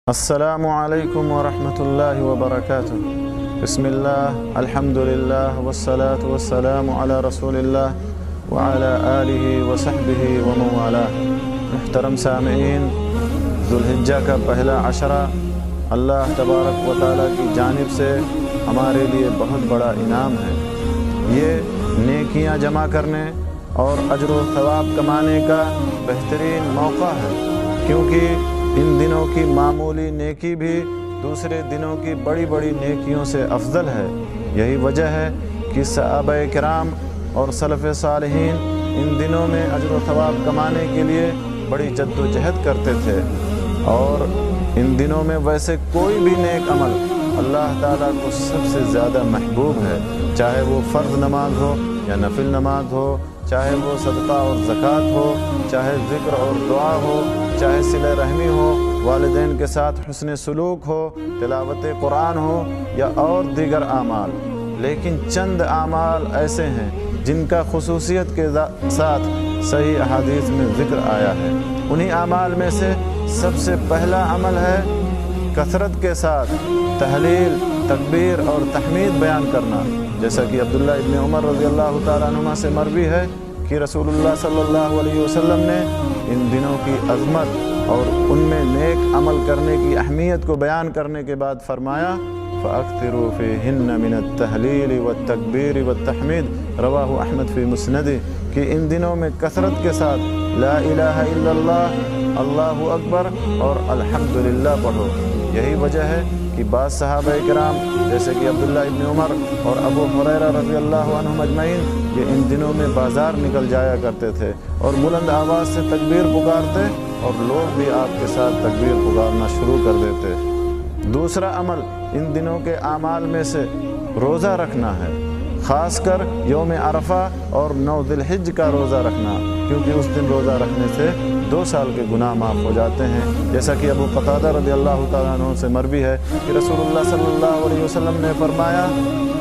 السلام علیکم ورحمۃ اللہ وبرکاتہ۔ بسم اللہ، الحمد للہ والصلاة والسلام علی رسول اللہ وعلی آلہ وصحبہ ومن والاه۔ محترم سامعین، ذوالحجہ کا پہلا عشرہ اللہ تبارک و تعالیٰ کی جانب سے ہمارے لیے بہت بڑا انعام ہے۔ یہ نیکیاں جمع کرنے اور اجر و ثواب کمانے کا بہترین موقع ہے، کیونکہ ان دنوں کی معمولی نیکی بھی دوسرے دنوں کی بڑی بڑی نیکیوں سے افضل ہے۔ یہی وجہ ہے کہ صحابہ کرام اور سلف صالحین ان دنوں میں اجر و ثواب کمانے کے لیے بڑی جد و جہد کرتے تھے، اور ان دنوں میں ویسے کوئی بھی نیک عمل اللہ تعالیٰ کو سب سے زیادہ محبوب ہے، چاہے وہ فرض نماز ہو یا نفل نماز ہو، چاہے وہ صدقہ اور زکوٰۃ ہو، چاہے ذکر اور دعا ہو، چاہے صلہ رحمی ہو، والدین کے ساتھ حسن سلوک ہو، تلاوت قرآن ہو یا اور دیگر اعمال۔ لیکن چند اعمال ایسے ہیں جن کا خصوصیت کے ساتھ صحیح احادیث میں ذکر آیا ہے۔ انہی اعمال میں سے سب سے پہلا عمل ہے کثرت کے ساتھ تحلیل، تکبیر اور تحمید بیان کرنا، جیسا کہ عبداللہ ابن عمر رضی اللہ تعالیٰ عنہما سے مروی ہے کہ رسول اللہ صلی اللہ علیہ وسلم نے ان دنوں کی عظمت اور ان میں نیک عمل کرنے کی اہمیت کو بیان کرنے کے بعد فرمایا فَأَكْثِرُوا فِيهِنَّ مِنَ التَّحْلِيلِ وَالتَّكْبِيرِ وَالتَّحْمِيدِ رواہ احمد فی مسند، کہ ان دنوں میں کثرت کے ساتھ لا الہ الا اللہ، اللہ اکبر اور الحمدللہ پڑھو۔ یہی وجہ ہے کہ بعض صحابہ کرام جیسے کہ عبداللہ ابن عمر اور ابو ہریرہ رضی اللہ عنہم اجمعین یہ ان دنوں میں بازار نکل جایا کرتے تھے اور بلند آواز سے تکبیر پکارتے، اور لوگ بھی آپ کے ساتھ تکبیر پکارنا شروع کر دیتے۔ دوسرا عمل ان دنوں کے اعمال میں سے روزہ رکھنا ہے، خاص کر یوم عرفہ اور 9 ذی الحجہ کا روزہ رکھنا، کیونکہ اس دن روزہ رکھنے سے 2 سال کے گناہ معاف ہو جاتے ہیں، جیسا کہ ابو قتادہ رضی اللہ تعالیٰ عنہ سے مروی ہے کہ رسول اللہ صلی اللہ علیہ وسلم نے فرمایا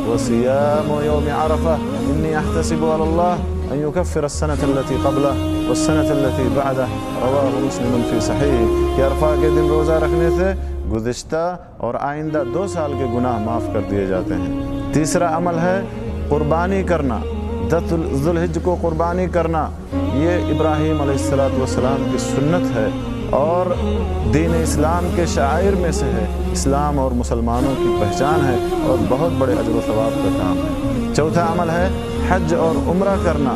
وَصِيَامُ يَوْمِ عَرَفَةٍ إِنِّي أَحْتَسِبُ عَلَى اللَّهِ أَن يُكَفِّرَ السَّنَةَ الَّتِي قَبْلَهَ وَالسَّنَةَ الَّتِي بَعْدَهَ رواہ مسلم فی صحیح، کہ عرفہ کے دن روزہ رکھنے سے گزشتہ اور آئندہ 2 سال کے گناہ معاف کر دیے جاتے ہیں۔ تیسرا عمل ہے قربانی کرنا، 10 ذی الحجہ کو قربانی کرنا۔ یہ ابراہیم علیہ السلام کی سنت ہے اور دین اسلام کے شعائر میں سے ہے، اسلام اور مسلمانوں کی پہچان ہے اور بہت بڑے اجر و ثواب کا کام ہے۔ چوتھا عمل ہے حج اور عمرہ کرنا،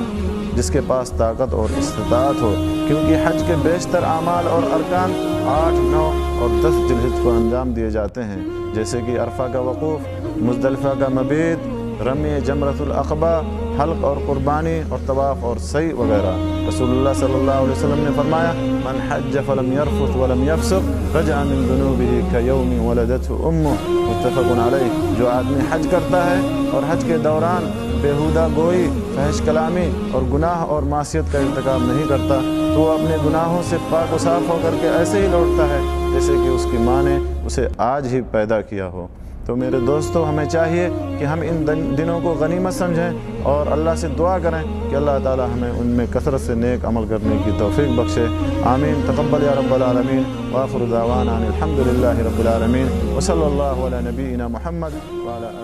جس کے پاس طاقت اور استطاعت ہو، کیونکہ حج کے بیشتر اعمال اور ارکان 8، 9 اور 10 ذی الحجہ کو انجام دیے جاتے ہیں، جیسے کہ عرفہ کا وقوف، مزدلفہ کا مبیت، رمی جمرۃ العقبہ، حلق اور قربانی اور طواف اور سعی وغیرہ۔ رسول اللہ صلی اللہ علیہ وسلم نے فرمایا من حج فلم يرفث ولم يفسق رجع من ذنوبه كيوم ولدته امه، متفق علیہ۔ جو آدمی حج کرتا ہے اور حج کے دوران بیہودہ گوئی، فحش کلامی اور گناہ اور معصیت کا ارتکاب نہیں کرتا تو وہ اپنے گناہوں سے پاک و صاف ہو کر کے ایسے ہی لوٹتا ہے جیسے کہ اس کی ماں نے اسے آج ہی پیدا کیا ہو۔ تو میرے دوستو، ہمیں چاہیے کہ ہم ان دنوں کو غنیمت سمجھیں اور اللہ سے دعا کریں کہ اللہ تعالی ہمیں ان میں کثرت سے نیک عمل کرنے کی توفیق بخشے۔ آمین، تقبل یا رب العالمین، وآخر دعوانا ان الحمد للہ رب العالمین، وصلی اللہ علی نبینا محمد وعلی